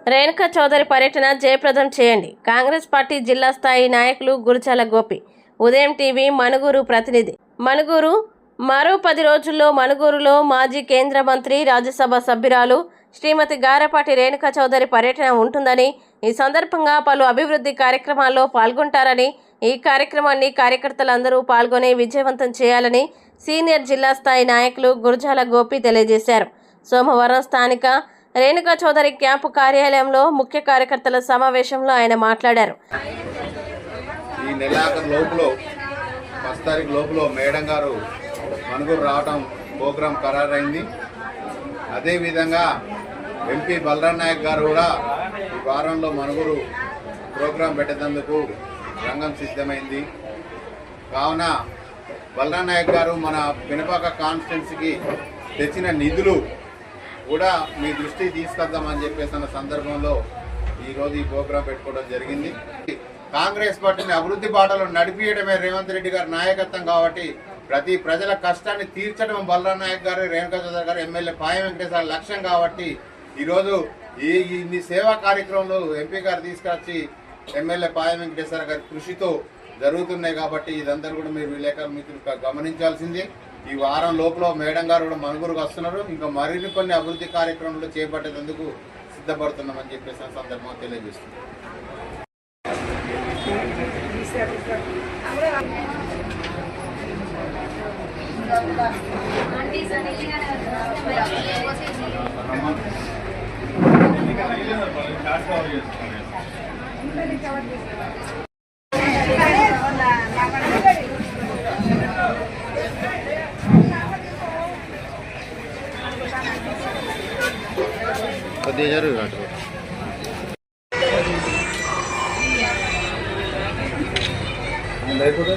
రేణుకా చౌదరి పర్యటన జయప్రదం చేయండి. కాంగ్రెస్ పార్టీ జిల్లా స్థాయి నాయకులు గురజాల గోపి. ఉదయం టీవీ మనుగూరు ప్రతినిధి. మనుగూరు మరో 10 రోజుల్లో మనుగూరులో మాజీ కేంద్ర మంత్రి, రాజ్యసభ సభ్యురాలు శ్రీమతి గారపాటి రేణుకా చౌదరి పర్యటన ఉంటుందని, ఈ సందర్భంగా పలు అభివృద్ధి కార్యక్రమాల్లో పాల్గొంటారని, ఈ కార్యక్రమాన్ని కార్యకర్తలందరూ పాల్గొని విజయవంతం చేయాలని సీనియర్ జిల్లా స్థాయి నాయకులు గురజాల గోపి తెలియజేశారు. సోమవారం స్థానిక రేణుకా చౌదరి క్యాంపు కార్యాలయంలో ముఖ్య కార్యకర్తల సమావేశంలో ఆయన మాట్లాడారు. ఈ నెలాఖరు లోపల 10 తారీఖు లోపల మేడం గారు మనుగూరు రావడం ప్రోగ్రాం ఖరారైంది. అదేవిధంగా ఎంపీ బలరాం నాయక్ గారు కూడా ఈ వారంలో మనుగూరు ప్రోగ్రాం పెట్టేందుకు రంగం సిద్ధమైంది. కావున బలరాం నాయక్ గారు మన పినపాక కాన్స్టిట్యున్సీకి తెచ్చిన నిధులు కూడా మీ దృష్టికి తీసుకొద్దామని చెప్పేసిన సందర్భంలో ఈరోజు ఈ ప్రోగ్రాం పెట్టుకోవడం జరిగింది. కాంగ్రెస్ పార్టీని అభివృద్ధి బాటలో నడిపియడమే రేవంత్ రెడ్డి గారి నాయకత్వం కాబట్టి ప్రతి ప్రజల కష్టాన్ని తీర్చడం బలరాం నాయక్ గారు, రేణుకా చౌదరి గారు, ఎమ్మెల్యే పాయం వెంకటేశ్వర లక్ష్యం కాబట్టి ఈరోజు ఈ సేవా కార్యక్రమంలో ఎంపీ గారు తీసుకొచ్చి ఎమ్మెల్యే పాయం వెంకటేశ్వర గారి కృషితో జరుగుతున్నాయి. కాబట్టి ఇదంతా కూడా మీరు విలేకరుల మిత్రులు గమనించాల్సింది. ఈ వారం లోపల మేడం గారు కూడా మనుగూరుకు వస్తున్నారు. ఇంకా మరిన్ని కొన్ని అభివృద్ధి కార్యక్రమాలు చేపట్టేందుకు సిద్ధపడుతున్నామని చెప్పేసి సందర్భంగా తెలియజేస్తున్నాం. లేకపోతే